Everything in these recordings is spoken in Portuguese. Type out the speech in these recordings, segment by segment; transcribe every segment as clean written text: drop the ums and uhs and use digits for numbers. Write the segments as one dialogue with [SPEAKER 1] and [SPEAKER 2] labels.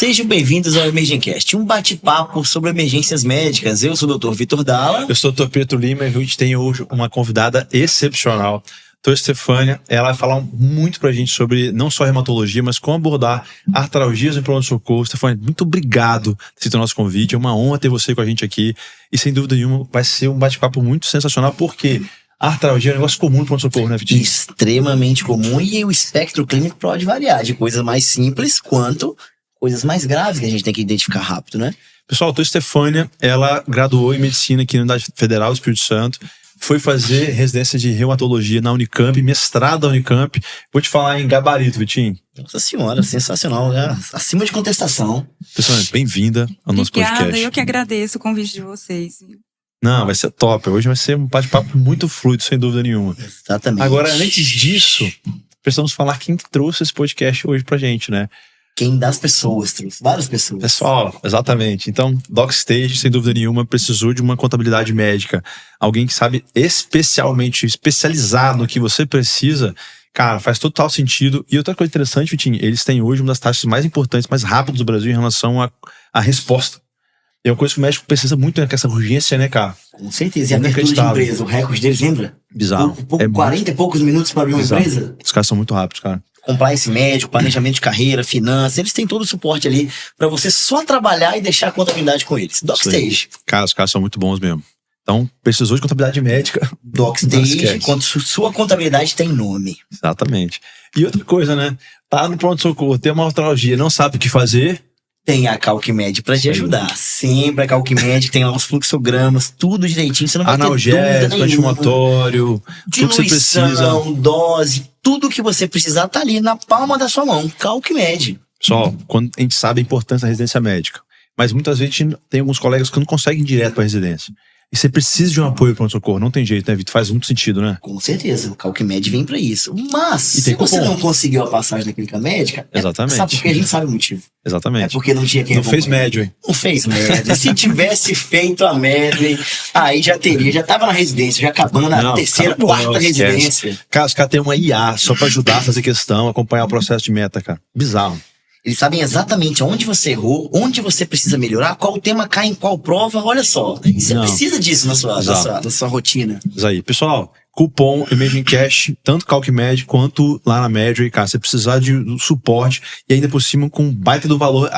[SPEAKER 1] Sejam bem-vindos ao Emergencast, um bate-papo sobre emergências médicas. Eu sou o Dr. Vitor Dalla.
[SPEAKER 2] Eu sou o Dr. Pietro Lima e a gente tem hoje uma convidada excepcional. Dr. Stefânia, ela vai falar muito pra gente sobre não só reumatologia, mas como abordar artralgias em pronto-socorro. Stefânia, muito obrigado por aceitar o nosso convite. É uma honra ter você com a gente aqui. E sem dúvida nenhuma vai ser um bate-papo muito sensacional, porque a artralgia é um negócio comum no pronto-socorro, né, Vitinho?
[SPEAKER 1] Extremamente comum, e o espectro clínico pode variar de coisas mais simples quanto coisas mais graves que a gente tem que identificar rápido, né?
[SPEAKER 2] Pessoal, a doutora Stefânia, ela graduou em medicina aqui na Universidade Federal do Espírito Santo, foi fazer residência de reumatologia na Unicamp, mestrado da Unicamp. Vou te falar em gabarito, Vitinho.
[SPEAKER 1] Nossa senhora, sensacional, né? Acima de contestação.
[SPEAKER 2] Pessoal, bem-vinda ao nosso podcast.
[SPEAKER 3] Obrigada, eu que agradeço o convite de vocês.
[SPEAKER 2] Não, vai ser top. Hoje vai ser um bate-papo muito fluido, sem dúvida nenhuma.
[SPEAKER 1] Exatamente.
[SPEAKER 2] Agora, antes disso, precisamos falar quem trouxe esse podcast hoje pra gente, né?
[SPEAKER 1] Quem das pessoas, trouxe várias pessoas.
[SPEAKER 2] Pessoal, exatamente. Então, DocStage, sem dúvida nenhuma, precisou de uma contabilidade médica. Alguém que sabe especializado no que você precisa. Cara, faz total sentido. E outra coisa interessante, Vitinho, eles têm hoje uma das taxas mais importantes, mais rápidas do Brasil em relação à resposta. É uma coisa que o médico precisa muito, né? Com essa urgência, né, cara?
[SPEAKER 1] Com certeza. E a abertura de empresa, o recorde deles, lembra?
[SPEAKER 2] Bizarro.
[SPEAKER 1] 40 e poucos minutos para abrir uma empresa?
[SPEAKER 2] Os caras são muito rápidos, cara.
[SPEAKER 1] Compliance médico, planejamento de carreira, finanças, eles têm todo o suporte ali para você só trabalhar e deixar a contabilidade com eles. DocStage.
[SPEAKER 2] Cara, os caras são muito bons mesmo. Então, precisou de contabilidade médica.
[SPEAKER 1] DocStage, sua contabilidade tem nome.
[SPEAKER 2] Exatamente. E outra coisa, né? Tá no pronto-socorro, tem uma artralgia, não sabe o que fazer.
[SPEAKER 1] Tem a CalcMed pra te ajudar. Sempre a CalcMed tem lá os fluxogramas, tudo direitinho. Você não vai ter dúvida nenhuma.
[SPEAKER 2] Anti-inflamatório, tudo que você precisa.
[SPEAKER 1] Dose, tudo que você precisar tá ali na palma da sua mão. CalcMed.
[SPEAKER 2] Pessoal, quando a gente sabe a importância da residência médica, mas muitas vezes a gente tem alguns colegas que não conseguem ir direto pra residência. E você precisa de um apoio para o socorro. Não tem jeito, né, Vitor? Faz muito sentido, né?
[SPEAKER 1] Com certeza. O CalcMed vem pra isso. Mas, se você não conseguiu a passagem da clínica médica,
[SPEAKER 2] exatamente.
[SPEAKER 1] Sabe porque a gente sabe o motivo.
[SPEAKER 2] Exatamente.
[SPEAKER 1] É porque não tinha quem
[SPEAKER 2] não fez médio, hein?
[SPEAKER 1] Não fez médio. Se tivesse feito a médio, aí já teria. Já tava na residência, já acabando na terceira, quarta residência.
[SPEAKER 2] Cara, os caras têm uma IA só pra ajudar a fazer questão, acompanhar o processo de meta, cara. Bizarro.
[SPEAKER 1] Eles sabem exatamente onde você errou, onde você precisa melhorar, qual tema cai em qual prova. Olha só, você precisa disso na sua rotina.
[SPEAKER 2] Isso aí. Pessoal, cupom Emergencast, tanto CalcMed quanto lá na Medway, cara. Você precisar de suporte e ainda por cima com um baita do valor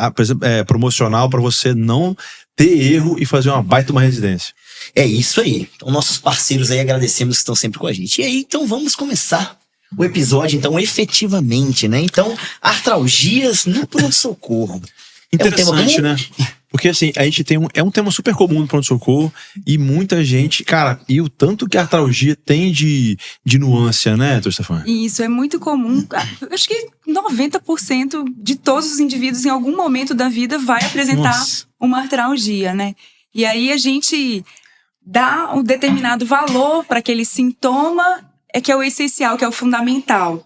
[SPEAKER 2] promocional para você não ter erro e fazer uma baita uma residência.
[SPEAKER 1] É isso aí. Então, nossos parceiros aí, agradecemos que estão sempre com a gente. E aí, então vamos começar o episódio, então, efetivamente, né? Então, artralgias no pronto-socorro.
[SPEAKER 2] Interessante, né? Porque, assim, a gente tem um tema super comum no pronto-socorro e muita gente, cara, e o tanto que a artralgia tem de nuance, né, doutor Stefânia?
[SPEAKER 3] Isso, é muito comum. Acho que 90% de todos os indivíduos, em algum momento da vida, vai apresentar uma artralgia, né? E aí a gente dá um determinado valor para aquele sintoma, que é o essencial, que é o fundamental.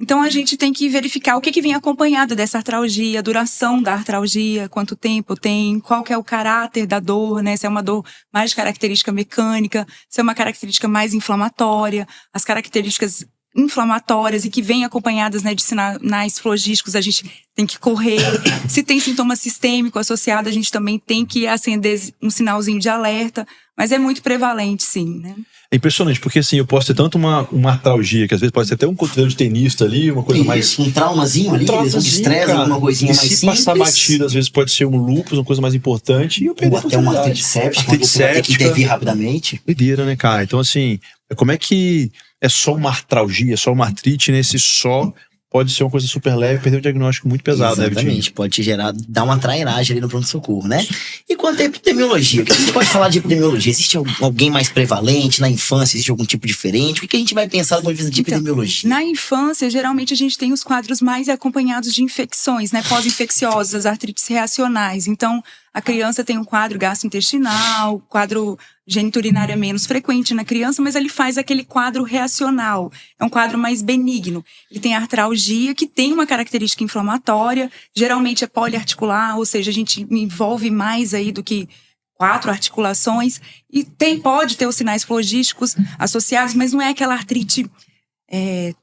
[SPEAKER 3] Então, a gente tem que verificar o que vem acompanhado dessa artralgia, a duração da artralgia, quanto tempo tem, qual que é o caráter da dor, né? Se é uma dor mais de característica mecânica, se é uma característica mais inflamatória, as características inflamatórias e que vêm acompanhadas, né, de sinais flogísticos, a gente tem que correr. Se tem sintoma sistêmico associado, a gente também tem que acender um sinalzinho de alerta, mas é muito prevalente, sim, né?
[SPEAKER 2] É impressionante, porque assim, eu posso ter tanto uma artralgia, que às vezes pode ser até um cotovelo de tenista ali, uma coisa mais...
[SPEAKER 1] Um traumazinho ali, lesão de estresse, uma coisinha mais simples.
[SPEAKER 2] E se passar batido, às vezes pode ser um lúpus, uma coisa mais importante. E
[SPEAKER 1] ou até uma artrite séptica, quando você vai ter que intervir rapidamente.
[SPEAKER 2] Doideira, né, cara? Então, assim, como é que é só uma artralgia, só uma artrite, nesse só... Pode ser uma coisa super leve e perder um diagnóstico muito pesado, né, Vitinho?
[SPEAKER 1] Exatamente, pode te dar uma trairagem ali no pronto-socorro, né? E quanto à epidemiologia, o que a gente pode falar de epidemiologia? Existe alguém mais prevalente na infância? Existe algum tipo diferente? O que a gente vai pensar do ponto de vista de epidemiologia?
[SPEAKER 3] Na infância, geralmente a gente tem os quadros mais acompanhados de infecções, né? Pós-infecciosas, artrites reacionais. Então, a criança tem um quadro gastrointestinal, quadro geniturinário é menos frequente na criança, mas ele faz aquele quadro reacional. É um quadro mais benigno. Ele tem artralgia, que tem uma característica inflamatória, geralmente é poliarticular, ou seja, a gente envolve mais aí do que 4 articulações, e pode ter os sinais flogísticos associados, mas não é aquela artrite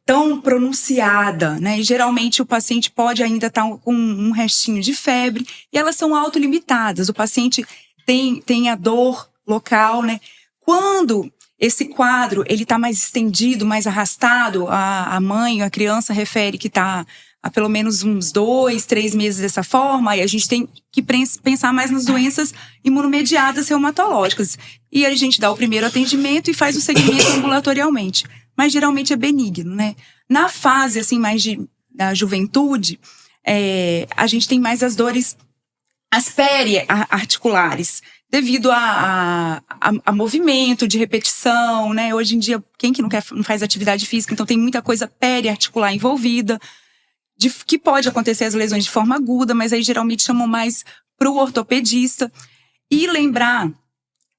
[SPEAKER 3] tão pronunciada, né? E geralmente o paciente pode ainda estar com um restinho de febre, e elas são autolimitadas. O paciente tem a dor local, né? Quando esse quadro ele está mais estendido, mais arrastado, a mãe, a criança refere que está há pelo menos uns 2, 3 meses dessa forma, e a gente tem que pensar mais nas doenças imunomediadas reumatológicas. E a gente dá o primeiro atendimento e faz o segmento ambulatorialmente. Mas geralmente é benigno, né? Na fase, assim, mais da juventude, a gente tem mais as dores, as periarticulares, devido a movimento, de repetição, né? Hoje em dia, quem que não faz atividade física? Então tem muita coisa periarticular envolvida, que pode acontecer as lesões de forma aguda, mas aí geralmente chamam mais para o ortopedista. E lembrar,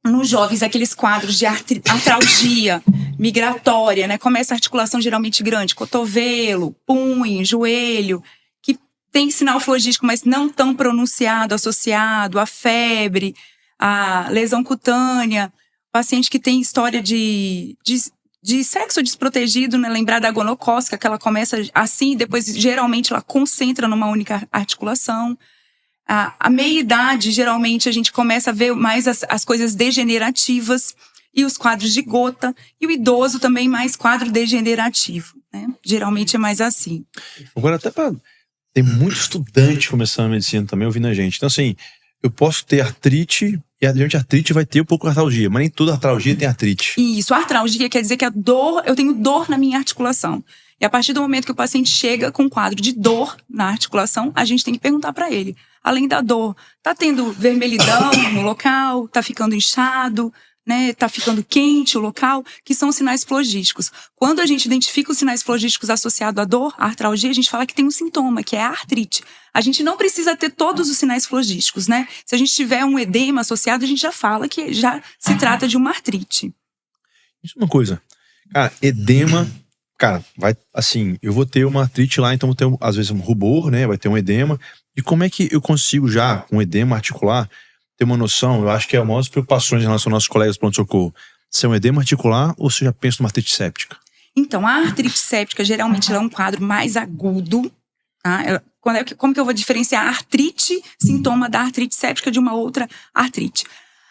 [SPEAKER 3] nos jovens, aqueles quadros de artralgia migratória, né? Começa a articulação geralmente grande, cotovelo, punho, joelho, que tem sinal flogístico, mas não tão pronunciado, associado à febre, à lesão cutânea, paciente que tem história de sexo desprotegido, né? Lembrar da gonocócica, que ela começa assim, e depois geralmente ela concentra numa única articulação. A meia-idade, geralmente, a gente começa a ver mais as coisas degenerativas e os quadros de gota. E o idoso também mais quadro degenerativo, né? Geralmente é mais assim.
[SPEAKER 2] Agora, até tem muito estudante começando a medicina também ouvindo a gente. Então, assim, eu posso ter artrite, e a artrite vai ter um pouco de artralgia, mas nem toda artralgia tem artrite.
[SPEAKER 3] Isso, a artralgia quer dizer que eu tenho dor na minha articulação. E a partir do momento que o paciente chega com um quadro de dor na articulação, a gente tem que perguntar para ele, além da dor, tá tendo vermelhidão no local, tá ficando inchado, né, tá ficando quente o local, que são sinais flogísticos. Quando a gente identifica os sinais flogísticos associados à dor, à artralgia, a gente fala que tem um sintoma, que é a artrite. A gente não precisa ter todos os sinais flogísticos, né? Se a gente tiver um edema associado, a gente já fala que já se trata de uma artrite.
[SPEAKER 2] Isso é uma coisa. Cara, edema, cara, vai assim, eu vou ter uma artrite lá, então vou ter às vezes um rubor, né? Vai ter um edema. E como é que eu consigo já, com edema articular, ter uma noção? Eu acho que é uma das preocupações em relação aos nossos colegas do pronto-socorro. Se é um edema articular ou se já pensa numa artrite séptica?
[SPEAKER 3] Então, a artrite séptica, geralmente, ela é um quadro mais agudo, tá? Como que eu vou diferenciar a artrite, sintoma da artrite séptica de uma outra artrite?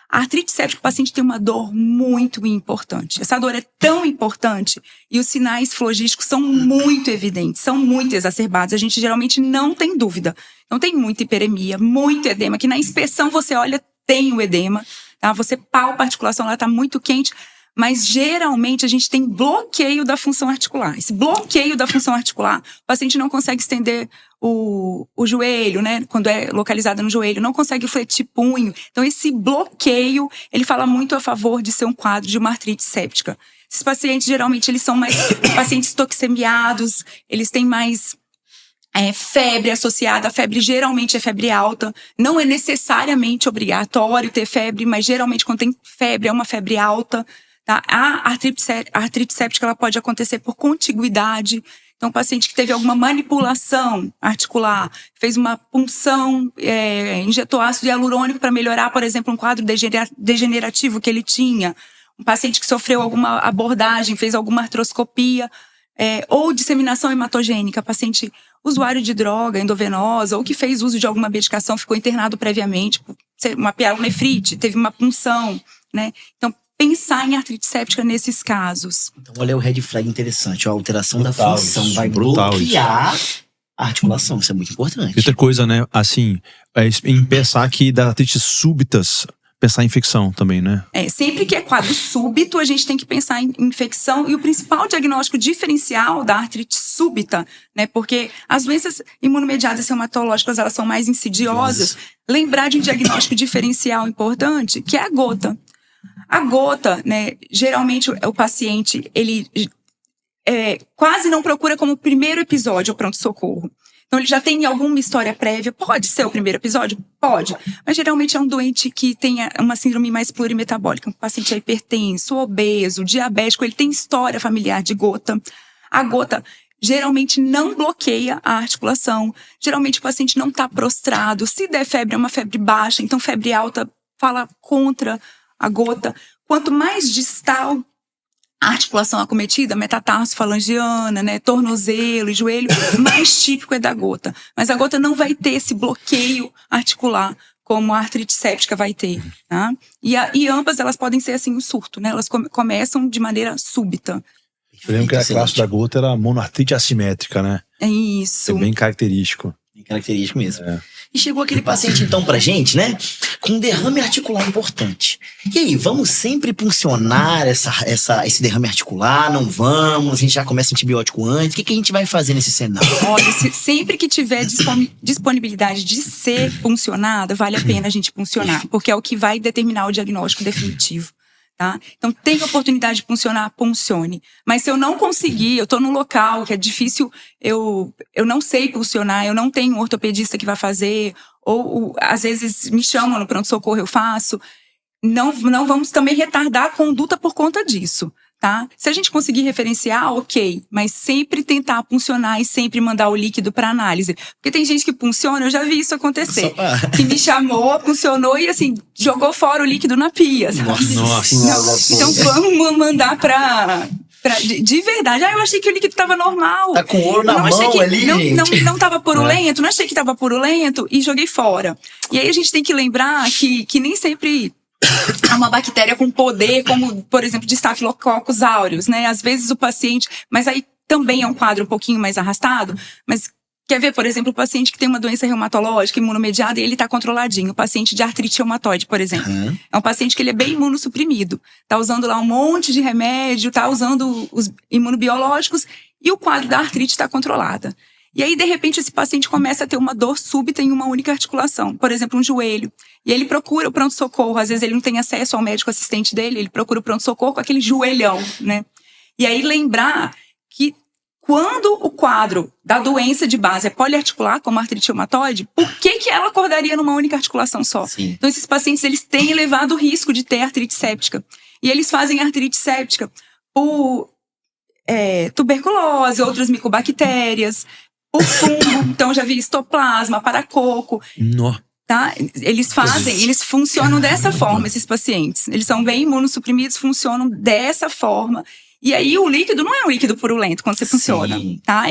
[SPEAKER 3] A artrite séptica, o paciente tem uma dor muito importante. Essa dor é tão importante e os sinais flogísticos são muito evidentes, são muito exacerbados. A gente geralmente não tem dúvida. Não tem muita hiperemia, muito edema, que na inspeção você olha, tem o edema, tá? Você palpa a articulação, ela está muito quente, mas geralmente a gente tem bloqueio da função articular. Esse bloqueio da função articular, o paciente não consegue estender o joelho, né? Quando é localizado no joelho, não consegue fletir punho. Então esse bloqueio, ele fala muito a favor de ser um quadro de uma artrite séptica. Esses pacientes, geralmente, eles são mais pacientes toxemiados, eles têm mais febre associada. A febre geralmente é febre alta. Não é necessariamente obrigatório ter febre, mas geralmente quando tem febre é uma febre alta. Tá? A artrite séptica ela pode acontecer por contiguidade. Então, o paciente que teve alguma manipulação articular, fez uma punção, injetou ácido hialurônico para melhorar, por exemplo, um quadro degenerativo que ele tinha. Um paciente que sofreu alguma abordagem, fez alguma artroscopia, ou disseminação hematogênica, paciente usuário de droga endovenosa, ou que fez uso de alguma medicação, ficou internado previamente, uma pielonefrite, teve uma punção, né? Então, pensar em artrite séptica nesses casos.
[SPEAKER 1] Então, olha o red flag interessante. A alteração
[SPEAKER 2] Brutal
[SPEAKER 1] da função
[SPEAKER 2] isso,
[SPEAKER 1] vai
[SPEAKER 2] brutal
[SPEAKER 1] bloquear a articulação. Isso é muito importante.
[SPEAKER 2] Outra coisa, né? Assim, em pensar que das artrites súbitas, pensar em infecção também, né?
[SPEAKER 3] Sempre que é quadro súbito, a gente tem que pensar em infecção. E o principal diagnóstico diferencial da artrite súbita, né? Porque as doenças imunomediadas reumatológicas, elas são mais insidiosas. Lembrar de um diagnóstico diferencial importante, que é a gota. A gota, né, geralmente o paciente, ele quase não procura como primeiro episódio o pronto-socorro. Então, ele já tem alguma história prévia. Pode ser o primeiro episódio? Pode. Mas, geralmente, é um doente que tem uma síndrome mais plurimetabólica. Um paciente é hipertenso, obeso, diabético. Ele tem história familiar de gota. A gota, geralmente, não bloqueia a articulação. Geralmente, o paciente não está prostrado. Se der febre, é uma febre baixa. Então, febre alta fala contra a gota. Quanto mais distal A articulação acometida, metatarso-falangiana, né, tornozelo e joelho, mais típico é da gota. Mas a gota não vai ter esse bloqueio articular como a artrite séptica vai ter, tá? E ambas, elas podem ser assim, um surto, né? Elas começam de maneira súbita.
[SPEAKER 2] Eu lembro que a classe da gota era monoartrite assimétrica, né?
[SPEAKER 3] É isso.
[SPEAKER 2] É bem característico.
[SPEAKER 1] Bem característico mesmo. E chegou aquele paciente, então, pra gente, né? Com um derrame articular importante. E aí, vamos sempre puncionar esse derrame articular? Não vamos? A gente já começa antibiótico antes? O que a gente vai fazer nesse cenário?
[SPEAKER 3] Olha, sempre que tiver disponibilidade de ser puncionada, vale a pena a gente puncionar, porque é o que vai determinar o diagnóstico definitivo. Tá? Então, tem oportunidade de puncionar, puncione. Mas se eu não conseguir, eu tô num local que é difícil, eu não sei puncionar, eu não tenho um ortopedista que vai fazer, ou às vezes me chamam no pronto-socorro, eu faço. Não vamos também retardar a conduta por conta disso. Tá? Se a gente conseguir referenciar, ok, mas sempre tentar puncionar e sempre mandar o líquido para análise. Porque tem gente que punciona, eu já vi isso acontecer. Que me chamou, puncionou e assim, jogou fora o líquido na pia. Sabe?
[SPEAKER 2] Nossa.
[SPEAKER 3] Então vamos mandar de verdade. Eu achei que o líquido tava normal.
[SPEAKER 1] Tá com ouro na mão ali, gente.
[SPEAKER 3] Não tava purulento, não achei que tava purulento e joguei fora. E aí a gente tem que lembrar que nem sempre há uma bactéria com poder, como, por exemplo, de Staphylococcus aureus, né? Às vezes o paciente... Mas aí também é um quadro um pouquinho mais arrastado. Mas quer ver, por exemplo, o paciente que tem uma doença reumatológica, imunomediada, e ele tá controladinho. O paciente de artrite reumatoide, por exemplo. É um paciente que ele é bem imunossuprimido. Tá usando lá um monte de remédio, tá usando os imunobiológicos e o quadro da artrite tá controlada. E aí, de repente, esse paciente começa a ter uma dor súbita em uma única articulação. Por exemplo, um joelho. E ele procura o pronto-socorro. Às vezes ele não tem acesso ao médico assistente dele, ele procura o pronto-socorro com aquele joelhão, né? E aí lembrar que quando o quadro da doença de base é poliarticular, como a artrite reumatoide, por que ela acordaria numa única articulação só?
[SPEAKER 1] Sim.
[SPEAKER 3] Então, esses pacientes, eles têm elevado risco de ter artrite séptica. E eles fazem artrite séptica por tuberculose, outras micobactérias, por fungo. Então, já vi histoplasma, paracoco. Tá? Eles funcionam dessa forma, esses pacientes. Eles são bem imunossuprimidos, funcionam dessa forma. E aí, o líquido não é um líquido purulento quando você funciona, tá?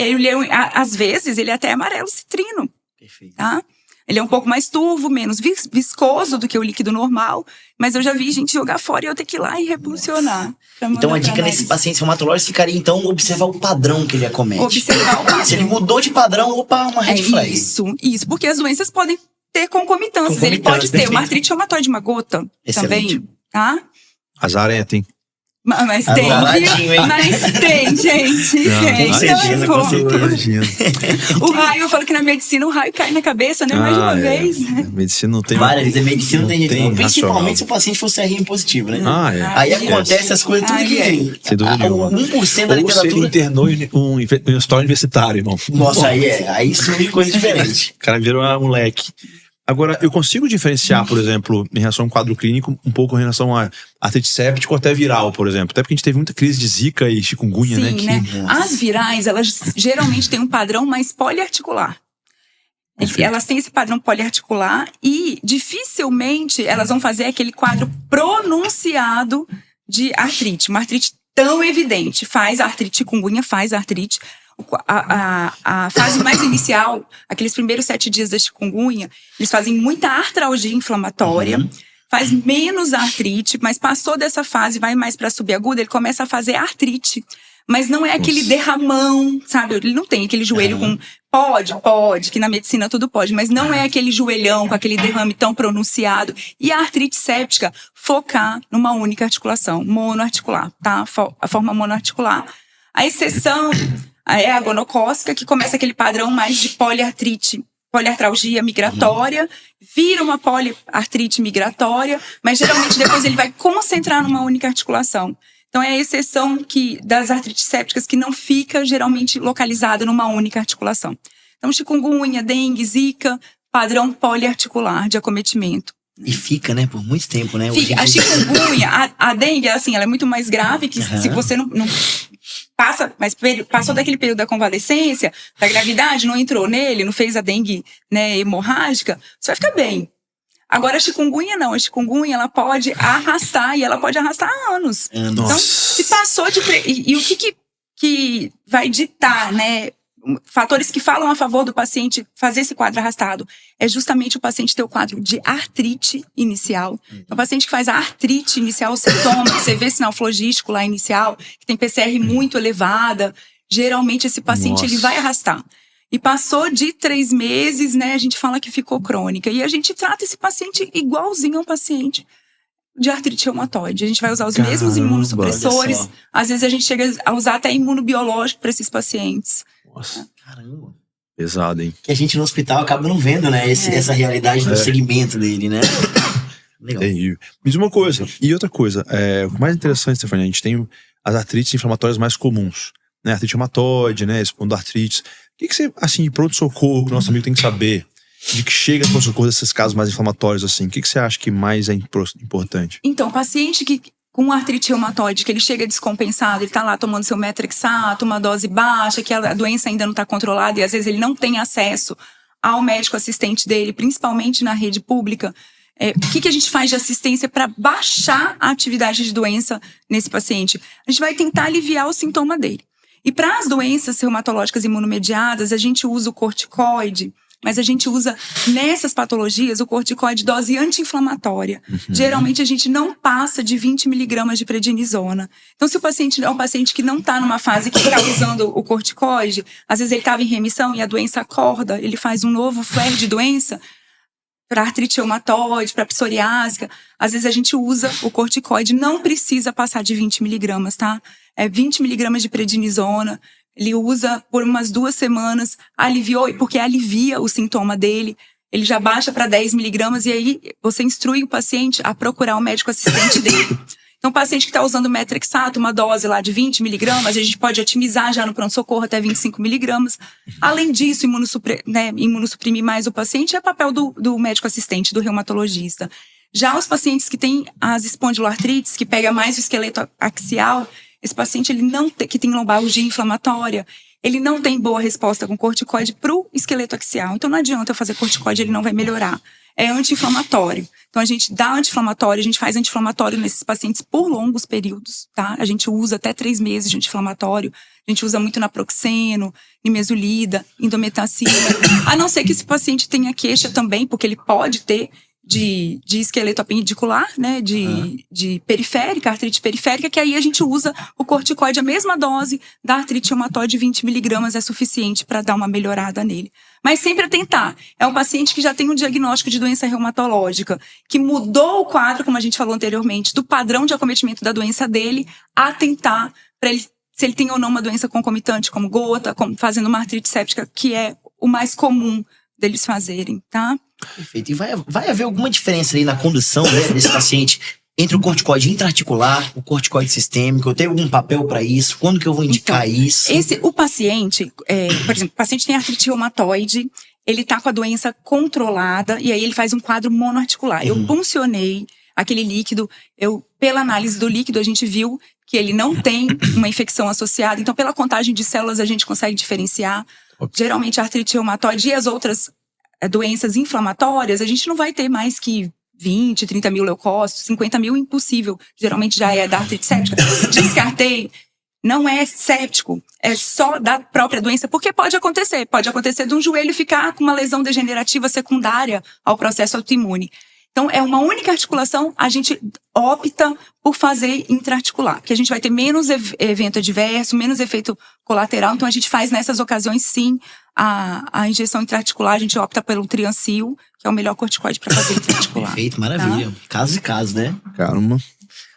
[SPEAKER 3] Às vezes, ele é até amarelo citrino.
[SPEAKER 1] Perfeito.
[SPEAKER 3] Tá? Ele é um pouco mais turvo, menos viscoso do que o líquido normal. Mas eu já vi gente jogar fora e eu ter que ir lá e repulsionar.
[SPEAKER 1] Então a dica nesse paciente reumatológico ficaria, então, observar o padrão que ele acomete.
[SPEAKER 3] Observar o padrão.
[SPEAKER 1] Se ele mudou de padrão, opa, uma red flag.
[SPEAKER 3] Isso. Porque as doenças podem ter concomitâncias. Ele pode ter uma artrite reumatoide, uma gota também, tá?
[SPEAKER 2] Azar tem.
[SPEAKER 3] Mas tem, viu? Mas tem, gente.
[SPEAKER 1] Com certeza, com certeza.
[SPEAKER 3] O raio, eu falo que na medicina o raio cai na cabeça, né? Mais de uma vez.
[SPEAKER 2] Medicina não tem.
[SPEAKER 1] Várias vezes, a medicina não tem jeito. Principalmente
[SPEAKER 2] racional.
[SPEAKER 1] se o paciente for CRM positivo, né?
[SPEAKER 3] Aí
[SPEAKER 1] acontece as coisas tudo que é.
[SPEAKER 2] Sem dúvida nenhuma.
[SPEAKER 1] 1% da
[SPEAKER 2] Ou
[SPEAKER 1] literatura.
[SPEAKER 2] se ele internou em um hospital universitário, irmão.
[SPEAKER 1] Nossa, aí surge coisa diferente.
[SPEAKER 2] O cara virou um moleque. Agora, eu consigo diferenciar, por exemplo, em relação ao quadro clínico, um pouco em relação a artrite séptica ou até viral, por exemplo. Até porque a gente teve muita crise de zika e chikungunya, né?
[SPEAKER 3] Sim, né? As virais, elas geralmente têm um padrão mais poliarticular. Elas têm esse padrão poliarticular e dificilmente elas vão fazer aquele quadro pronunciado de artrite. Uma artrite tão evidente. Faz artrite, chikungunya faz artrite. A fase mais inicial, aqueles primeiros 7 dias da chikungunya, eles fazem muita artralgia inflamatória, faz menos artrite, mas passou dessa fase, vai mais para subaguda, ele começa a fazer artrite. Mas não é aquele derramão, sabe? Ele não tem aquele joelho com... Pode, que na medicina tudo pode, mas não é aquele joelhão com aquele derrame tão pronunciado. E a artrite séptica, focar numa única articulação, monoarticular, tá? A forma monoarticular. A exceção é a gonocócica, que começa aquele padrão mais de poliartralgia migratória, vira uma poliartrite migratória, mas geralmente depois ele vai concentrar numa única articulação. Então é a exceção das artrites sépticas que não fica geralmente localizada numa única articulação. Então chikungunya, dengue, zika, padrão poliarticular de acometimento.
[SPEAKER 1] E fica, né, por muito tempo, né?
[SPEAKER 3] Fica. A chikungunya, a dengue, assim, ela é muito mais grave, que se você não passa, mas passou daquele período da convalescência, da gravidade, não entrou nele, não fez a dengue, né, hemorrágica, você vai ficar bem. Agora, a chikungunya não. A chikungunya, ela pode arrastar, e ela pode arrastar há anos. Então, se passou de... E o que vai ditar, né? Fatores que falam a favor do paciente fazer esse quadro arrastado é justamente o paciente ter o quadro de artrite inicial. Então, o paciente que faz a artrite inicial, o sintoma, você vê sinal flogístico lá inicial, que tem PCR muito elevada, geralmente esse paciente ele vai arrastar. E passou de 3 meses, né, a gente fala que ficou crônica. E a gente trata esse paciente igualzinho a um paciente de artrite reumatoide. A gente vai usar os mesmos imunossupressores. Às vezes a gente chega a usar até imunobiológico para esses pacientes.
[SPEAKER 2] Nossa.
[SPEAKER 1] Caramba.
[SPEAKER 2] Pesado, hein?
[SPEAKER 1] Que a gente no hospital acaba não vendo, né? Essa realidade do segmento dele, né? Legal.
[SPEAKER 2] Terrível. Me diz uma coisa. E outra coisa. O mais interessante, Stefania, a gente tem as artrites inflamatórias mais comuns. Né? Artrite reumatoide, né? Espondoartrites. O que você, assim, de pronto-socorro, que o nosso amigo tem que saber de que chega pronto-socorro desses casos mais inflamatórios, assim? O que você acha que mais é importante?
[SPEAKER 3] Então, paciente que com artrite reumatoide, que ele chega descompensado, ele tá lá tomando seu metrexato, uma dose baixa, que a doença ainda não está controlada e às vezes ele não tem acesso ao médico assistente dele, principalmente na rede pública. O que a gente faz de assistência para baixar a atividade de doença nesse paciente? A gente vai tentar aliviar o sintoma dele. E para as doenças reumatológicas imunomediadas, a gente usa o corticoide, mas a gente usa nessas patologias o corticoide dose anti-inflamatória. Geralmente a gente não passa de 20 miligramas de prednisona. Então, se o paciente é um paciente que não está numa fase que está usando o corticoide, às vezes ele estava em remissão e a doença acorda, ele faz um novo flare de doença, para artrite reumatoide, para psoriásica, às vezes a gente usa o corticoide, não precisa passar de 20 miligramas, tá? 20 miligramas de prednisona, ele usa por umas 2 semanas, aliviou, porque alivia o sintoma dele, ele já baixa para 10 miligramas e aí você instrui o paciente a procurar o médico assistente dele. Então, o paciente que está usando metrexato, uma dose lá de 20 miligramas, a gente pode otimizar já no pronto-socorro até 25 miligramas. Além disso, imunossuprimir mais o paciente é papel do médico assistente, do reumatologista. Já os pacientes que têm as espondiloartrites, que pega mais o esqueleto axial, esse paciente ele não tem, que tem lombalgia inflamatória, ele não tem boa resposta com corticoide para o esqueleto axial. Então, não adianta eu fazer corticoide, ele não vai melhorar. É anti-inflamatório. Então, a gente dá anti-inflamatório, a gente faz anti-inflamatório nesses pacientes por longos períodos, tá? A gente usa até 3 meses de anti-inflamatório. A gente usa muito naproxeno, nimesulida, indometacina. A não ser que esse paciente tenha queixa também, porque ele pode ter de esqueleto apendicular, né? De periférica, artrite periférica, que aí a gente usa o corticoide, a mesma dose da artrite reumatoide, 20 miligramas é suficiente para dar uma melhorada nele. Mas sempre a tentar. É um paciente que já tem um diagnóstico de doença reumatológica, que mudou o quadro, como a gente falou anteriormente, do padrão de acometimento da doença dele, a tentar, para ele, se ele tem ou não uma doença concomitante, como gota, como fazendo uma artrite séptica, que é o mais comum deles fazerem, tá?
[SPEAKER 1] Perfeito. E vai haver alguma diferença aí na condução, né, desse paciente entre o corticoide intraarticular, o corticoide sistêmico? Eu tenho algum papel para isso? Quando que eu vou indicar isso?
[SPEAKER 3] O paciente, por exemplo, o paciente tem artrite reumatoide, ele tá com a doença controlada e aí ele faz um quadro monoarticular. Eu puncionei aquele líquido, pela análise do líquido a gente viu que ele não tem uma infecção associada, então pela contagem de células a gente consegue diferenciar. Geralmente a artrite reumatoide e as outras doenças inflamatórias, a gente não vai ter mais que 20, 30 mil leucócitos, 50 mil, impossível. Geralmente já é da artrite séptica. Descartei. Não é séptico, é só da própria doença, porque pode acontecer. Pode acontecer de um joelho ficar com uma lesão degenerativa secundária ao processo autoimune. Então, é uma única articulação, a gente opta por fazer intraarticular, que a gente vai ter menos evento adverso, menos efeito colateral. Então, a gente faz nessas ocasiões, sim, a injeção intraarticular, a gente opta pelo Triancil, que é o melhor corticoide para fazer intraarticular.
[SPEAKER 1] Perfeito, maravilha. Tá? Casos e casos, né?
[SPEAKER 2] Caramba.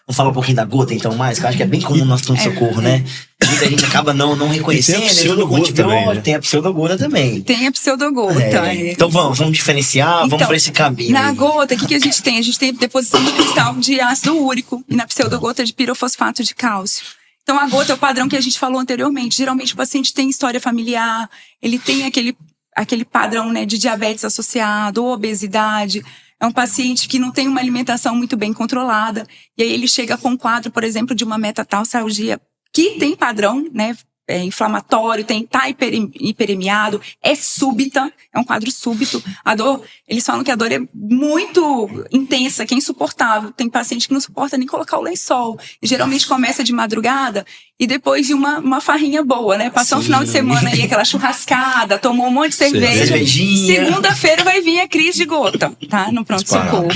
[SPEAKER 1] Vamos falar um pouquinho da gota, então, mais? Que eu acho que é bem comum no nosso pronto-socorro, né? Muita gente acaba não reconhecendo.
[SPEAKER 2] Tem a pseudogota também, né?
[SPEAKER 1] Tem a pseudogota também.
[SPEAKER 3] Tem a pseudogota.
[SPEAKER 1] Então vamos diferenciar, vamos para esse caminho.
[SPEAKER 3] Na gota, o que a gente tem? A gente tem deposição do cristal de ácido úrico e na pseudogota de pirofosfato de cálcio. Então a gota é o padrão que a gente falou anteriormente. Geralmente o paciente tem história familiar, ele tem aquele padrão, né, de diabetes associado, ou obesidade. É um paciente que não tem uma alimentação muito bem controlada. E aí ele chega com um quadro, por exemplo, de uma metatarsalgia que tem padrão, né, inflamatório, tá hiperemiado, é súbita, é um quadro súbito. A dor, eles falam que a dor é muito intensa, que é insuportável. Tem paciente que não suporta nem colocar o lençol. E geralmente começa de madrugada e depois de uma farrinha boa, né? Passou um final de semana aí, aquela churrascada, tomou um monte de cerveja. Segunda-feira vai vir a crise de gota, tá? No pronto-socorro.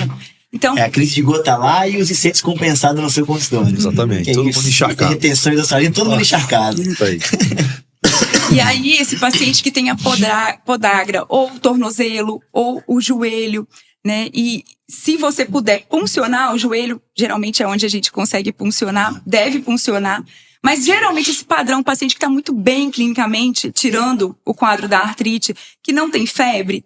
[SPEAKER 3] Então,
[SPEAKER 1] a crise de gota lá e os incêndios compensados no seu consultório.
[SPEAKER 2] Exatamente, todo mundo encharcado.
[SPEAKER 1] Retenções da saúde, todo mundo encharcado.
[SPEAKER 2] Isso aí.
[SPEAKER 3] E aí, esse paciente que tem a podagra, ou o tornozelo, ou o joelho, né? E se você puder puncionar o joelho, geralmente é onde a gente consegue puncionar, deve puncionar. Mas geralmente esse padrão, o paciente que está muito bem clinicamente, tirando o quadro da artrite, que não tem febre,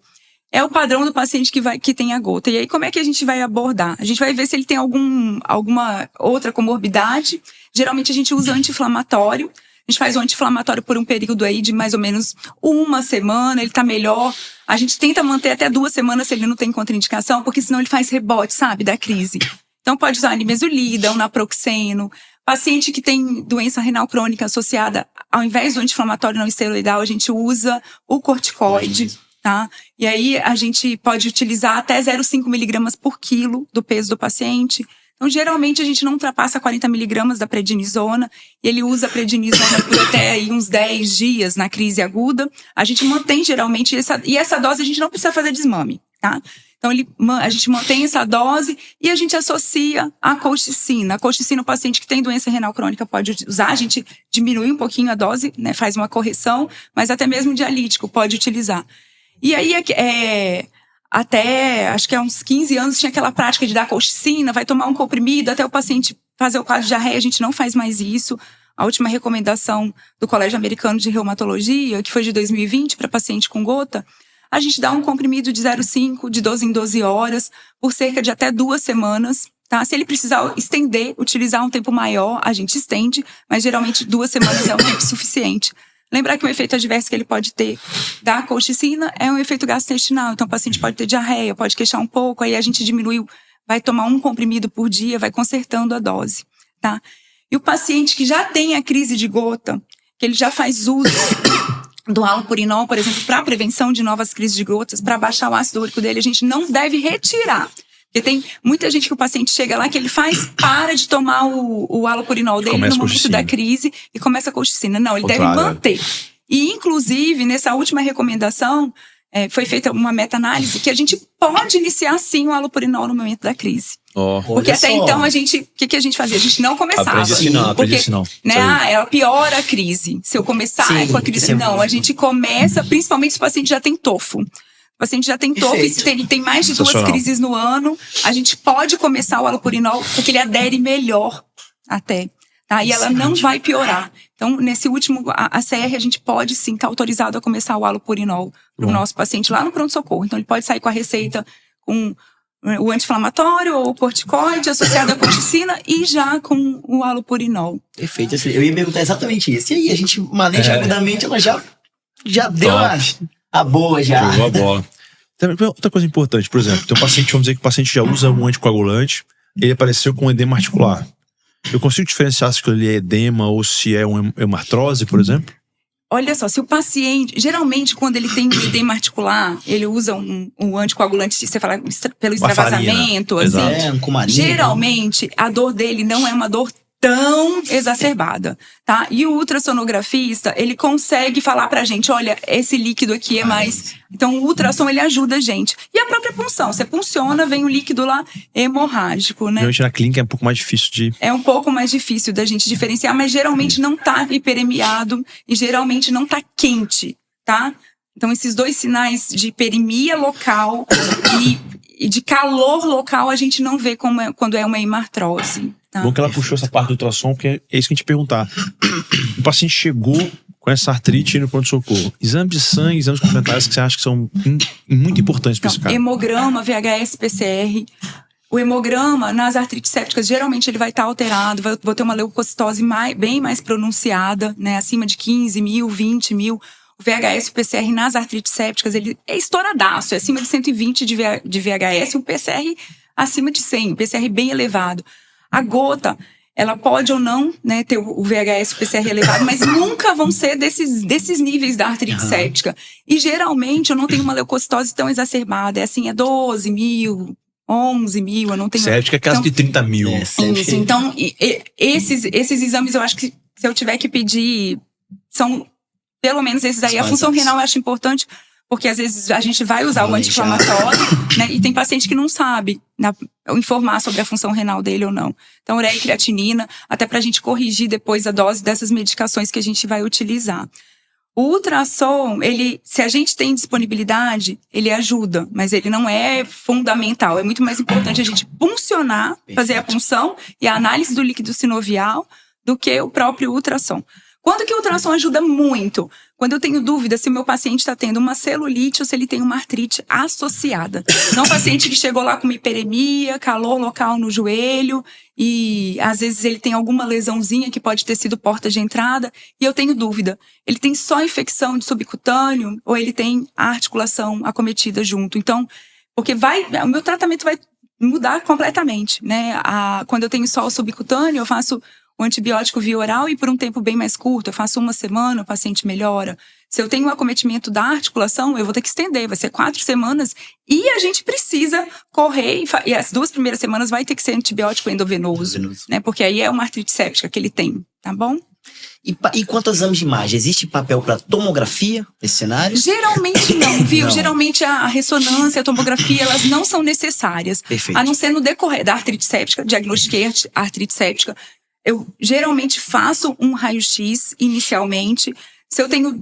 [SPEAKER 3] é o padrão do paciente que tem a gota. E aí, como é que a gente vai abordar? A gente vai ver se ele tem alguma outra comorbidade. Geralmente, a gente usa anti-inflamatório. A gente faz o anti-inflamatório por um período aí de mais ou menos 1 semana. Ele tá melhor. A gente tenta manter até 2 semanas se ele não tem contraindicação, porque senão ele faz rebote, sabe, da crise. Então, pode usar nimesulida, naproxeno. Paciente que tem doença renal crônica associada, ao invés do anti-inflamatório não esteroidal, a gente usa o corticoide. Tá? E aí a gente pode utilizar até 0,5 miligramas por quilo do peso do paciente. Então, geralmente, a gente não ultrapassa 40 miligramas da prednisona. E ele usa a prednisona por até aí uns 10 dias na crise aguda. A gente mantém geralmente essa dose a gente não precisa fazer desmame, tá? Então, a gente mantém essa dose e a gente associa a colchicina. A colchicina, o paciente que tem doença renal crônica pode usar. A gente diminui um pouquinho a dose, né? Faz uma correção, mas até mesmo dialítico pode utilizar. E aí, até, acho que há uns 15 anos, tinha aquela prática de dar colchicina, vai tomar um comprimido até o paciente fazer o quadro de diarreia. A gente não faz mais isso. A última recomendação do Colégio Americano de Reumatologia, que foi de 2020, para paciente com gota, a gente dá um comprimido de 0,5, de 12 em 12 horas, por cerca de até 2 semanas. Tá? Se ele precisar estender, utilizar um tempo maior, a gente estende, mas geralmente 2 semanas é um tempo suficiente. Lembrar que o efeito adverso que ele pode ter da colchicina é um efeito gastrointestinal. Então, o paciente pode ter diarreia, pode queixar um pouco, aí a gente diminui, vai tomar um comprimido por dia, vai consertando a dose, tá? E o paciente que já tem a crise de gota, que ele já faz uso do halopurinol, por exemplo, para prevenção de novas crises de gotas, para baixar o ácido úrico dele, a gente não deve retirar. Porque tem muita gente que o paciente chega lá que ele para de tomar o halopurinol dele no momento da crise e começa a colchicina. Não, ele deve manter. E, inclusive, nessa última recomendação, foi feita uma meta-análise que a gente pode iniciar, sim, o halopurinol no momento da crise. Porque até então, o que a gente fazia? A gente não começava. Porque, né, ela piora a crise. Se eu começar com a crise... Não, a gente começa, principalmente se o paciente já tem tofo. O paciente já tem tofo e se tem mais de 2 crises no ano, a gente pode começar o halopurinol porque ele adere melhor até, tá? E ela não vai piorar. Então, nesse último, a CR, a gente pode sim estar autorizado a começar o halopurinol para o nosso paciente lá no pronto-socorro. Então, ele pode sair com a receita com o anti-inflamatório ou o corticoide associado à colchicina e já com o halopurinol.
[SPEAKER 1] Perfeito. Eu ia perguntar exatamente isso. E aí, a gente maneja agudamente, ela já deu a boa já.
[SPEAKER 2] Jogou a bola. Outra coisa importante, por exemplo, tem um paciente, vamos dizer que o paciente já usa um anticoagulante, ele apareceu com edema articular. Eu consigo diferenciar se ele é edema ou se é uma hemartrose, por exemplo?
[SPEAKER 3] Olha só, se o paciente, geralmente quando ele tem edema articular, ele usa um anticoagulante, você fala pelo extravasamento, assim. Geralmente a dor dele não é uma dor tão exacerbada, tá? E o ultrassonografista, ele consegue falar pra gente, olha, esse líquido aqui é mais... Então, o ultrassom, ele ajuda a gente. E a própria punção, você punciona, vem o líquido lá hemorrágico, né?
[SPEAKER 2] Geralmente na clínica é um pouco mais difícil de...
[SPEAKER 3] É um pouco mais difícil da gente diferenciar, mas geralmente não tá hiperemiado e geralmente não tá quente, tá? Então, esses 2 sinais de hiperemia local e de calor local, a gente não vê quando é uma hemartrose. Tá?
[SPEAKER 2] Bom que ela puxou essa parte do ultrassom, porque é isso que a gente ia perguntar. O paciente chegou com essa artrite no pronto-socorro. Exames de sangue, exames complementares que você acha que são muito importantes para esse cara?
[SPEAKER 3] Hemograma, VHS, PCR. O hemograma, nas artrites sépticas, geralmente ele vai estar alterado, vou ter uma leucocitose bem mais pronunciada, né? Acima de 15 mil, 20 mil. O VHS e o PCR nas artrites sépticas, ele é estouradaço, é acima de 120 de VHS e um PCR acima de 100, um PCR bem elevado. A gota, ela pode ou não, né, ter o VHS, o PCR elevado, mas nunca vão ser desses níveis da artrite séptica. E geralmente eu não tenho uma leucocitose tão exacerbada, é 12 mil, 11 mil, eu não tenho...
[SPEAKER 2] Séptica é caso de 30 mil.
[SPEAKER 3] Isso, então esses exames eu acho que se eu tiver que pedir, são pelo menos esses aí. A função renal eu acho importante, porque às vezes a gente vai usar o anti-inflamatório, né? E tem paciente que não sabe informar sobre a função renal dele ou não. Então, ureia e creatinina, até pra gente corrigir depois a dose dessas medicações que a gente vai utilizar. O ultrassom, se a gente tem disponibilidade, ele ajuda, mas ele não é fundamental. É muito mais importante a gente puncionar, fazer a punção e a análise do líquido sinovial do que o próprio ultrassom. Quando que o ultrassom ajuda muito? Quando eu tenho dúvida se o meu paciente está tendo uma celulite ou se ele tem uma artrite associada. Não um paciente que chegou lá com uma hiperemia, calor local no joelho e às vezes ele tem alguma lesãozinha que pode ter sido porta de entrada e eu tenho dúvida. Ele tem só infecção de subcutâneo ou ele tem a articulação acometida junto? Então, porque o meu tratamento vai mudar completamente, né? Quando eu tenho só o subcutâneo, eu faço o antibiótico via oral e por um tempo bem mais curto, eu faço 1 semana, o paciente melhora. Se eu tenho um acometimento da articulação, eu vou ter que estender, vai ser 4 semanas e a gente precisa correr e as 2 primeiras semanas vai ter que ser antibiótico endovenoso, né? Porque aí é uma artrite séptica que ele tem, tá bom?
[SPEAKER 1] E quanto aos exames de imagem, existe papel para tomografia nesse cenário?
[SPEAKER 3] Geralmente não, viu? Não. Geralmente a ressonância, a tomografia, elas não são necessárias.
[SPEAKER 1] Perfeito.
[SPEAKER 3] A não ser no decorrer da artrite séptica, diagnostiquei a artrite séptica. Eu geralmente faço um raio-x inicialmente. Se eu tenho,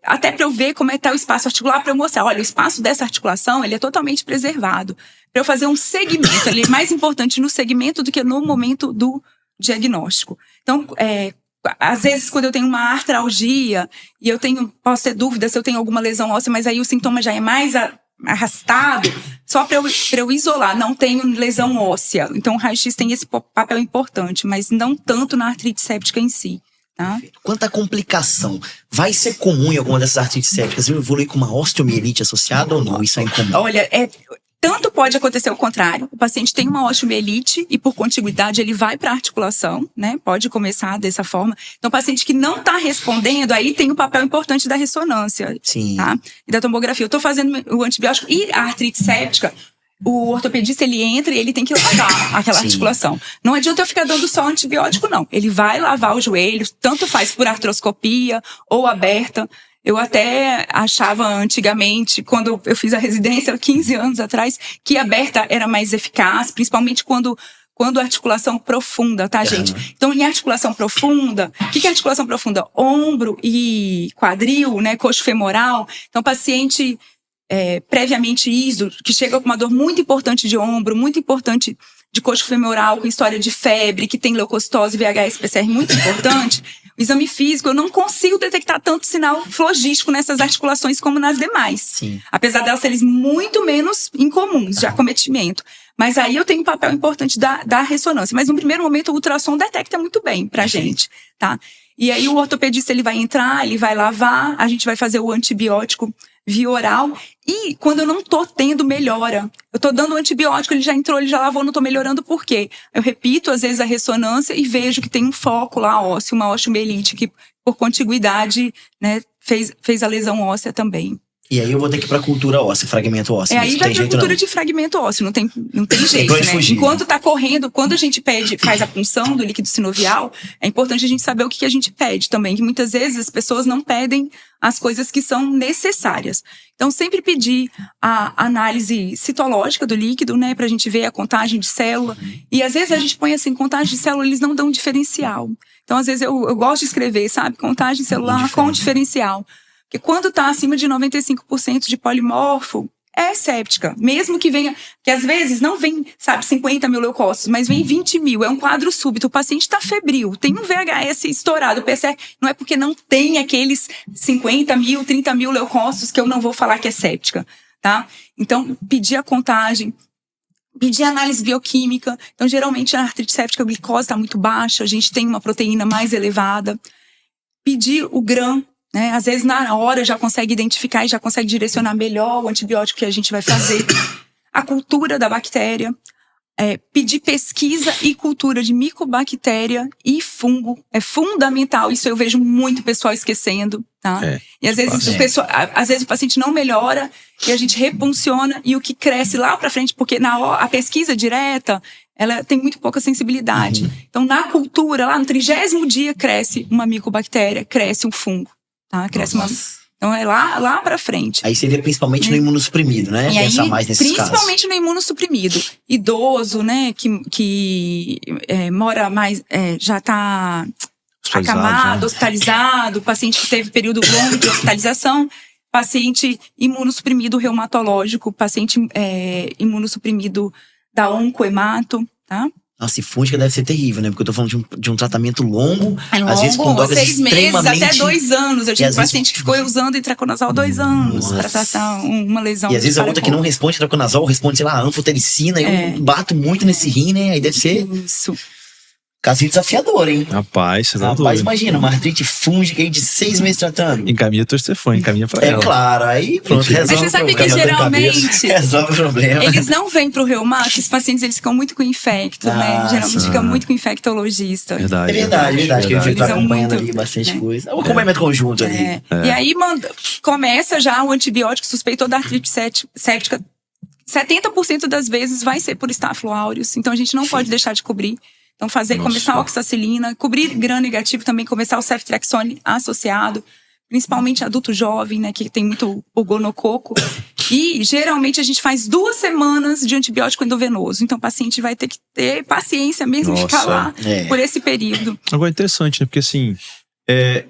[SPEAKER 3] até para eu ver como está o espaço articular, para eu mostrar, olha, o espaço dessa articulação, ele é totalmente preservado. Para eu fazer um segmento, ele é mais importante no segmento do que no momento do diagnóstico. Então, às vezes, quando eu tenho uma artralgia e posso ter dúvida se eu tenho alguma lesão óssea, mas aí o sintoma já é mais arrastado, só para eu isolar, não tenho lesão óssea. Então, o raio-x tem esse papel importante, mas não tanto na artrite séptica em si. Tá?
[SPEAKER 1] Quanto à complicação, vai ser comum em alguma dessas artrites sépticas eu evoluir com uma osteomielite associada ou não? Isso é incomum?
[SPEAKER 3] Olha, tanto pode acontecer o contrário. O paciente tem uma osteomielite e por contiguidade ele vai para a articulação, né? Pode começar dessa forma. Então, o paciente que não está respondendo, aí tem o papel importante da ressonância.
[SPEAKER 1] Sim.
[SPEAKER 3] Tá? E da tomografia. Eu estou fazendo o antibiótico e a artrite séptica, o ortopedista, ele entra e ele tem que lavar aquela articulação. Não adianta eu ficar dando só antibiótico, não. Ele vai lavar o joelho, tanto faz por artroscopia ou aberta. Eu até achava antigamente, quando eu fiz a residência, 15 anos atrás, que aberta era mais eficaz, principalmente quando a articulação profunda, tá, gente? Então, em articulação profunda, o que é articulação profunda? Ombro e quadril, né, coxo femoral. Então, paciente previamente ISO, que chega com uma dor muito importante de ombro, muito importante de coxo femoral, com história de febre, que tem leucocitose, VHS, PCR muito importante, o exame físico, eu não consigo detectar tanto sinal flogístico nessas articulações como nas demais.
[SPEAKER 1] Sim.
[SPEAKER 3] Apesar delas serem muito menos incomuns de acometimento. Mas aí eu tenho um papel importante da ressonância. Mas no primeiro momento o ultrassom detecta muito bem pra gente, tá? E aí o ortopedista, ele vai entrar, ele vai lavar, a gente vai fazer o antibiótico via oral. E quando eu não tô tendo melhora, eu tô dando o antibiótico, ele já entrou, ele já lavou, não tô melhorando, por quê? Eu repito, às vezes, a ressonância e vejo que tem um foco lá ósseo, uma osteomielite, que por contiguidade, né, fez a lesão óssea também.
[SPEAKER 1] E aí eu vou ter que ir pra cultura óssea, fragmento ósseo.
[SPEAKER 3] Aí vai pra cultura de fragmento ósseo, não tem jeito, né? Enquanto tá correndo, quando a gente faz a punção do líquido sinovial, é importante a gente saber o que a gente pede também, que muitas vezes as pessoas não pedem as coisas que são necessárias. Então, sempre pedir a análise citológica do líquido, né, pra gente ver a contagem de célula. E às vezes a gente põe assim, contagem de célula, eles não dão diferencial. Então, às vezes eu gosto de escrever, sabe? Contagem celular com diferencial. Porque quando está acima de 95% de polimorfo, é séptica. Mesmo que venha, que às vezes não vem, 50 mil leucócitos, mas vem 20 mil. É um quadro súbito. O paciente está febril, tem um VHS estourado. O PCR não é porque não tem aqueles 50 mil, 30 mil leucócitos que eu não vou falar que é séptica, tá? Então, pedir a contagem, pedir análise bioquímica. Então, geralmente, a artrite séptica, a glicose está muito baixa, a gente tem uma proteína mais elevada. Pedir o GRAM. Né? Às vezes, na hora, já consegue identificar e já consegue direcionar melhor o antibiótico que a gente vai fazer. A cultura da bactéria. pedir pesquisa e cultura de micobactéria e fungo. É fundamental. Isso eu vejo muito pessoal esquecendo, tá? E às vezes o paciente não melhora e a gente repunciona e o que cresce lá pra frente, porque a pesquisa direta, ela tem muito pouca sensibilidade. Então, na cultura, lá no 30º dia, cresce uma micobactéria, cresce um fungo, tá? Cresce uma... Então, é lá pra frente.
[SPEAKER 1] Aí seria principalmente no imunossuprimido, né?
[SPEAKER 3] E
[SPEAKER 1] Pensar
[SPEAKER 3] aí,
[SPEAKER 1] mais nesses
[SPEAKER 3] principalmente
[SPEAKER 1] casos.
[SPEAKER 3] no imunossuprimido. Idoso, né? Que mora mais... já tá acamado, hospitalizado. Paciente que teve período longo de hospitalização. Paciente imunossuprimido reumatológico. Paciente imunossuprimido da oncohemato, tá?
[SPEAKER 1] Nossa, e fúngica deve ser terrível, né? Porque eu tô falando de um tratamento longo. Às vezes com
[SPEAKER 3] longo,
[SPEAKER 1] drogas
[SPEAKER 3] 6 meses,
[SPEAKER 1] extremamente...
[SPEAKER 3] até 2 anos. Eu tive um
[SPEAKER 1] vezes...
[SPEAKER 3] paciente que ficou usando itraconazol 2 anos para tratar uma lesão.
[SPEAKER 1] E às vezes a outra que não responde itraconazol, responde, sei lá, anfotericina. Eu bato muito nesse rim, né? Aí deve ser...
[SPEAKER 3] Isso.
[SPEAKER 1] Casinho desafiador, hein?
[SPEAKER 2] Rapaz, você tá
[SPEAKER 1] doido. Rapaz, imagina, uma artrite fúngica aí de 6 meses tratando.
[SPEAKER 2] Encaminha tua Stefania, encaminha pra ela.
[SPEAKER 1] É claro, aí pronto, resolve.
[SPEAKER 3] Mas você sabe que geralmente...
[SPEAKER 1] resolve o problema.
[SPEAKER 3] Eles não vêm pro reumato, os pacientes eles ficam muito com infecto, né? Geralmente fica muito com infectologista.
[SPEAKER 2] Verdade.
[SPEAKER 1] É verdade. Que ele fica acompanhando
[SPEAKER 3] muito,
[SPEAKER 1] ali bastante coisa. O acompanhamento conjunto ali.
[SPEAKER 3] E aí começa já o antibiótico suspeitou da artrite séptica. 70% das vezes vai ser por Staphylo aureus, então a gente não pode deixar de cobrir. Então, começar a oxacilina, cobrir gram negativo também, começar o ceftriaxone associado, principalmente adulto jovem, né, que tem muito o gonococo. E, geralmente, a gente faz 2 semanas de antibiótico endovenoso. Então, o paciente vai ter que ter paciência mesmo de ficar lá por esse período.
[SPEAKER 2] Agora, é interessante, né? Porque, assim,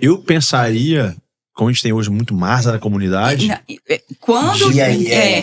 [SPEAKER 2] eu pensaria... Como a gente tem hoje muito massa na comunidade.
[SPEAKER 3] Quando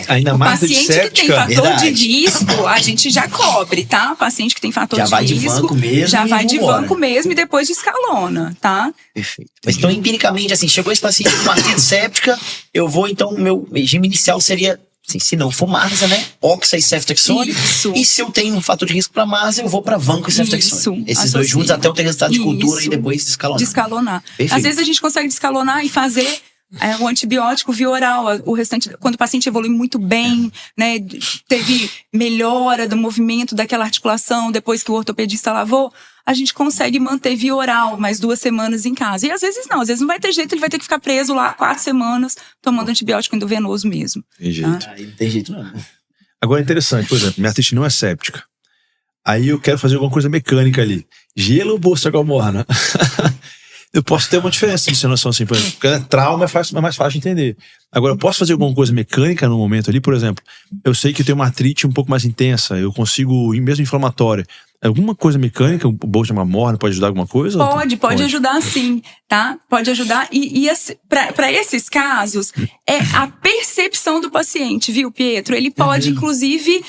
[SPEAKER 2] ainda
[SPEAKER 3] o
[SPEAKER 2] mais
[SPEAKER 3] paciente que tem fator de risco, a gente já cobre, tá? O paciente que tem fator de risco já vai de vanco mesmo e depois descalona, tá?
[SPEAKER 1] Perfeito. Mas então, empiricamente, assim, chegou esse paciente com artrite séptica, eu vou, então, o meu regime inicial seria... Assim, se não for Marsa, né? Oxa e ceftriaxone. E se eu tenho um fator de risco para Marsa, eu vou para vanco e ceftriaxone. Esses dois juntos até eu ter resultado de cultura e depois descalonar.
[SPEAKER 3] Às vezes a gente consegue descalonar e fazer o antibiótico via oral. O restante, quando o paciente evolui muito bem, né? Teve melhora do movimento daquela articulação depois que o ortopedista lavou, a gente consegue manter via oral mais 2 semanas em casa. E às vezes não vai ter jeito, ele vai ter que ficar preso lá 4 semanas tomando antibiótico endovenoso mesmo.
[SPEAKER 2] Tem jeito.
[SPEAKER 3] Tá?
[SPEAKER 1] Não tem jeito não.
[SPEAKER 2] Agora é interessante, por exemplo, minha artrite não é séptica. Aí eu quero fazer alguma coisa mecânica ali. Gelo ou bolsa com morna? Eu posso ter uma diferença de noção assim, por exemplo, porque trauma é mais fácil de entender. Agora, eu posso fazer alguma coisa mecânica no momento ali, por exemplo, eu sei que eu tenho uma artrite um pouco mais intensa, eu consigo, mesmo inflamatória, alguma coisa mecânica, o bolso de uma morna pode ajudar alguma coisa?
[SPEAKER 3] Pode ajudar sim, tá? Pode ajudar. E para esses casos, é a percepção do paciente, viu, Pietro? Ele pode, inclusive,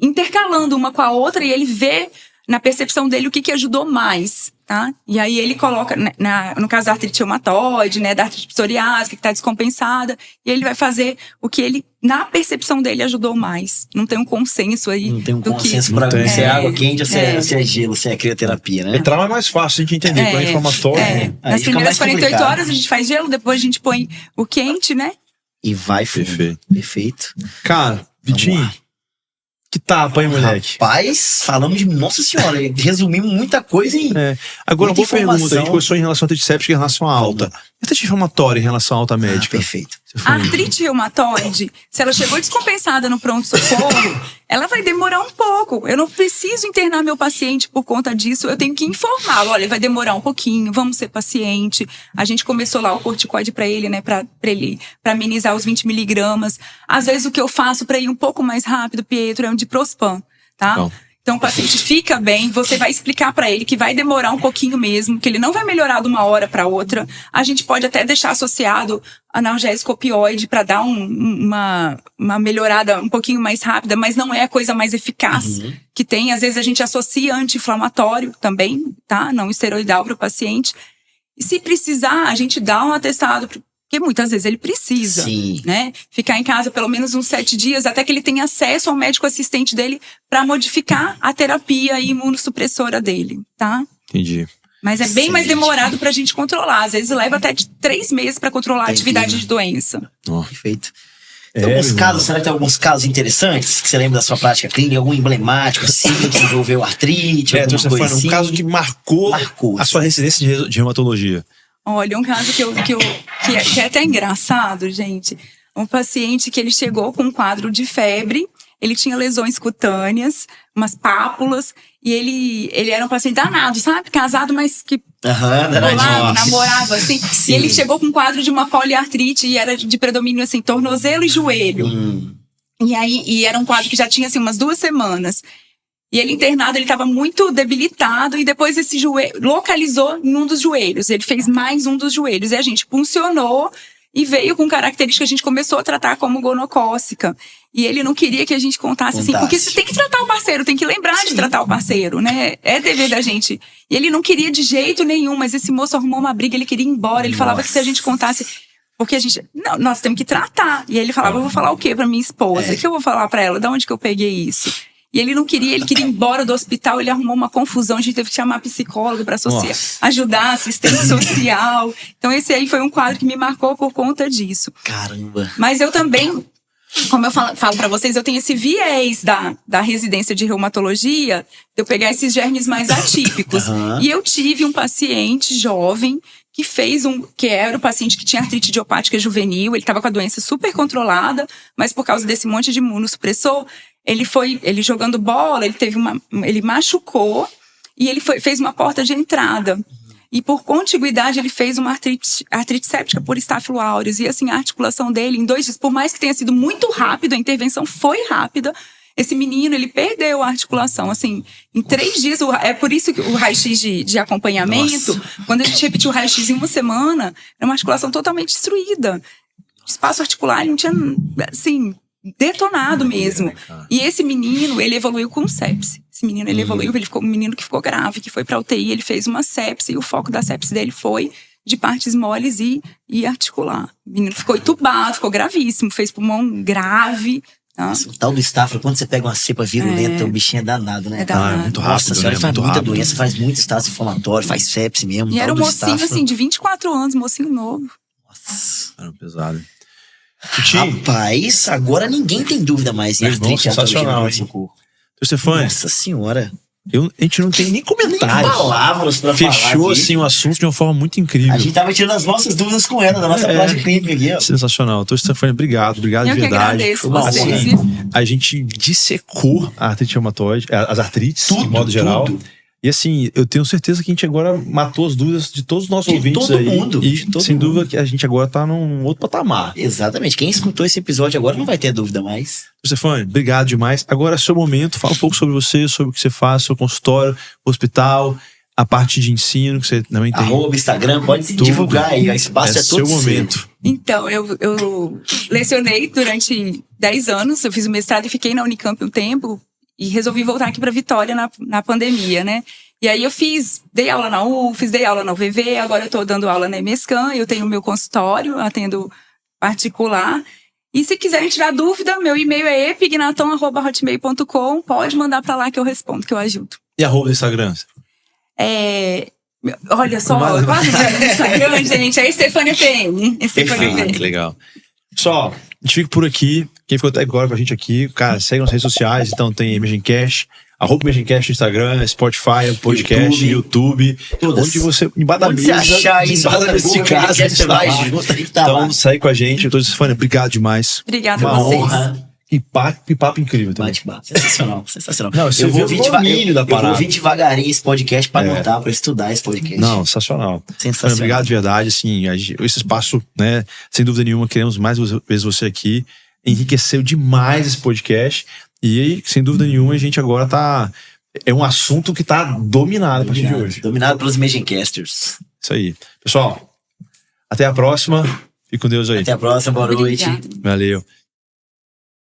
[SPEAKER 3] intercalando uma com a outra e ele vê na percepção dele o que ajudou mais, tá? E aí ele coloca, no caso da artrite reumatoide, né, da artrite psoriásica, que está descompensada, e ele vai fazer o que ele, na percepção dele, ajudou mais. Não tem um consenso aí.
[SPEAKER 1] Não tem um consenso pra se é água quente ou se é gelo, se é crioterapia, né?
[SPEAKER 2] O trauma é mais fácil de entender, quando é inflamatório.
[SPEAKER 3] Nas primeiras 48 horas a gente faz gelo, depois a gente põe o quente, né?
[SPEAKER 1] E vai fundo. Perfeito.
[SPEAKER 2] Cara, Vitinho, que tapa, hein, moleque?
[SPEAKER 1] Rapaz, falamos de... Nossa senhora, resumimos muita coisa, hein?
[SPEAKER 2] Agora, uma boa pergunta. A gente começou em relação à artrite séptica em relação à alta. E a artrite inflamatória em relação à alta médica?
[SPEAKER 1] Perfeito.
[SPEAKER 3] A artrite reumatoide, se ela chegou descompensada no pronto-socorro, ela vai demorar um pouco. Eu não preciso internar meu paciente por conta disso. Eu tenho que informá-lo. Olha, vai demorar um pouquinho, vamos ser paciente. A gente começou lá o corticoide pra ele, né? Pra amenizar os 20 miligramas. Às vezes o que eu faço pra ir um pouco mais rápido, Pietro, é um diprospan, tá? Não. Então o paciente fica bem, você vai explicar para ele que vai demorar um pouquinho mesmo, que ele não vai melhorar de uma hora para outra. A gente pode até deixar associado analgésico opioide para dar uma melhorada um pouquinho mais rápida, mas não é a coisa mais eficaz que tem. Às vezes a gente associa anti-inflamatório também, tá? Não esteroidal para o paciente. E se precisar, a gente dá um atestado, porque muitas vezes ele precisa, né? Ficar em casa pelo menos uns 7 dias, até que ele tenha acesso ao médico assistente dele para modificar a terapia imunossupressora dele, tá?
[SPEAKER 2] Entendi.
[SPEAKER 3] Mas é bem mais demorado pra gente controlar. Às vezes leva até de 3 meses para controlar a atividade de doença.
[SPEAKER 1] Perfeito. Tem alguns casos, será que tem alguns casos interessantes que você lembra da sua prática clínica? Algum emblemático, assim, que envolveu artrite, alguma coisa assim?
[SPEAKER 2] Um caso que marcou a sua residência de reumatologia.
[SPEAKER 3] Olha, um caso que é até engraçado, gente. Um paciente que ele chegou com um quadro de febre, ele tinha lesões cutâneas, umas pápulas, e ele era um paciente danado, sabe? Casado, mas que namorava, assim. Sim. E ele chegou com um quadro de uma poliartrite e era de predomínio, assim, tornozelo e joelho. E era um quadro que já tinha, assim, umas 2 semanas. E ele internado, ele estava muito debilitado e depois esse joelho localizou em um dos joelhos. Ele fez mais um dos joelhos e a gente puncionou e veio com características que a gente começou a tratar como gonocócica. E ele não queria que a gente contasse assim, porque você tem que tratar o parceiro, tem que lembrar de tratar o parceiro, né? É dever da gente. E ele não queria de jeito nenhum, mas esse moço arrumou uma briga, ele queria ir embora. Ele falava que se a gente contasse... Porque a gente... Não, nós temos que tratar. E aí ele falava, eu vou falar o quê pra minha esposa? O que eu vou falar pra ela? De onde que eu peguei isso? E ele não queria, ele queria ir embora do hospital, ele arrumou uma confusão, a gente teve que chamar psicólogo para ajudar, assistente social. Então esse aí foi um quadro que me marcou por conta disso.
[SPEAKER 1] Caramba!
[SPEAKER 3] Mas eu também, como eu falo para vocês, eu tenho esse viés da residência de reumatologia, de eu pegar esses germes mais atípicos. E eu tive um paciente jovem que era o paciente que tinha artrite idiopática juvenil, ele estava com a doença super controlada, mas por causa desse monte de imunossupressor, ele jogando bola, ele machucou e ele fez uma porta de entrada. E por contiguidade ele fez uma artrite séptica por Staphylo aureus. E assim, a articulação dele em 2 dias, por mais que tenha sido muito rápido, a intervenção foi rápida, esse menino, ele perdeu a articulação, assim, em 3 dias. É por isso que o raio-x de acompanhamento, quando a gente repetiu o raio-x em 1 semana, era uma articulação totalmente destruída. O espaço articular, ele não tinha, assim... detonado mesmo. E esse menino, ele evoluiu com sepse. Esse menino, ele evoluiu, ele ficou um menino que ficou grave, que foi pra UTI, ele fez uma sepse, e o foco da sepse dele foi de partes moles e articular. O menino ficou entubado, ficou gravíssimo, fez pulmão grave. Tá?
[SPEAKER 1] Nossa, o tal do Staphylo, quando você pega uma cepa virulenta, o bichinho é danado, né?
[SPEAKER 3] É danado.
[SPEAKER 2] É muito rápido.
[SPEAKER 1] Nossa, a senhora faz muita doença, faz muito estado inflamatório, faz sepse mesmo.
[SPEAKER 3] E era um mocinho, assim, de 24 anos, mocinho novo.
[SPEAKER 1] Nossa.
[SPEAKER 2] Era pesado.
[SPEAKER 1] Rapaz, agora ninguém tem dúvida mais em artrite
[SPEAKER 2] sensacional, hein? Stefânia,
[SPEAKER 1] Nossa senhora.
[SPEAKER 2] A gente não tem nem comentários.
[SPEAKER 1] Nem palavras pra falar.
[SPEAKER 2] Fechou assim o assunto de uma forma muito incrível.
[SPEAKER 1] A gente tava tirando as nossas dúvidas com ela, da nossa prática clínica aqui, ó.
[SPEAKER 2] Sensacional. Então, Stefânia, obrigado de verdade.
[SPEAKER 3] Eu que agradeço vocês.
[SPEAKER 2] A gente dissecou a artrite reumatoide, as artrites, de modo geral. E assim, eu tenho certeza que a gente agora matou as dúvidas de todos os nossos ouvintes
[SPEAKER 1] todo
[SPEAKER 2] aí.
[SPEAKER 1] Mundo,
[SPEAKER 2] e sem dúvida que a gente agora tá num outro patamar.
[SPEAKER 1] Exatamente. Quem escutou esse episódio agora não vai ter dúvida mais.
[SPEAKER 2] Stefânia, obrigado demais. Agora é seu momento. Fala um pouco sobre você, sobre o que você faz, seu consultório, hospital, a parte de ensino que você também tem.
[SPEAKER 1] @ Instagram, pode divulgar aí. O espaço é todo
[SPEAKER 2] seu momento.
[SPEAKER 3] Então, eu lecionei durante 10 anos. Eu fiz o mestrado e fiquei na Unicamp um tempo. E resolvi voltar aqui para Vitória na pandemia, né? E aí eu dei aula na UFES, dei aula na UVV, agora eu tô dando aula na EMESCAN, eu tenho o meu consultório, atendo particular. E se quiserem tirar dúvida, meu e-mail é epignaton@hotmail.com, pode mandar para lá que eu respondo, que eu ajudo.
[SPEAKER 2] E @ do Instagram?
[SPEAKER 3] Olha só, quase no Instagram, gente, é Stefânia PM.
[SPEAKER 2] Perfeito, legal. Pessoal, a gente fica por aqui. Quem ficou até agora com a gente aqui, cara, segue nas redes sociais. Então tem ImagenCast, @ImagenCast no Instagram, Spotify, podcast, YouTube. Onde você, embaixo da mesa,
[SPEAKER 1] achar isso,
[SPEAKER 2] embaixo da mesa de casa,
[SPEAKER 1] você vai junto,
[SPEAKER 2] então segue com a gente. Eu tô Stefânia, obrigado demais.
[SPEAKER 3] Obrigada a
[SPEAKER 2] Uma
[SPEAKER 3] vocês.
[SPEAKER 2] honra. E papo incrível também.
[SPEAKER 1] Bate-papo. Sensacional, sensacional.
[SPEAKER 2] Não, eu vou
[SPEAKER 1] vir devagarinho esse podcast pra anotar, pra estudar esse podcast.
[SPEAKER 2] Não, sensacional.
[SPEAKER 1] Sensacional.
[SPEAKER 2] Obrigado de verdade, assim, esse espaço, né, sem dúvida nenhuma, queremos mais vezes você aqui. Enriqueceu demais esse podcast. E, sem dúvida nenhuma, a gente agora tá... É um assunto que tá dominado a partir de hoje.
[SPEAKER 1] Dominado pelos ImagenCasters.
[SPEAKER 2] Isso aí. Pessoal, até a próxima. Fique com Deus aí.
[SPEAKER 1] Até a próxima, boa noite.
[SPEAKER 3] Obrigada.
[SPEAKER 2] Valeu.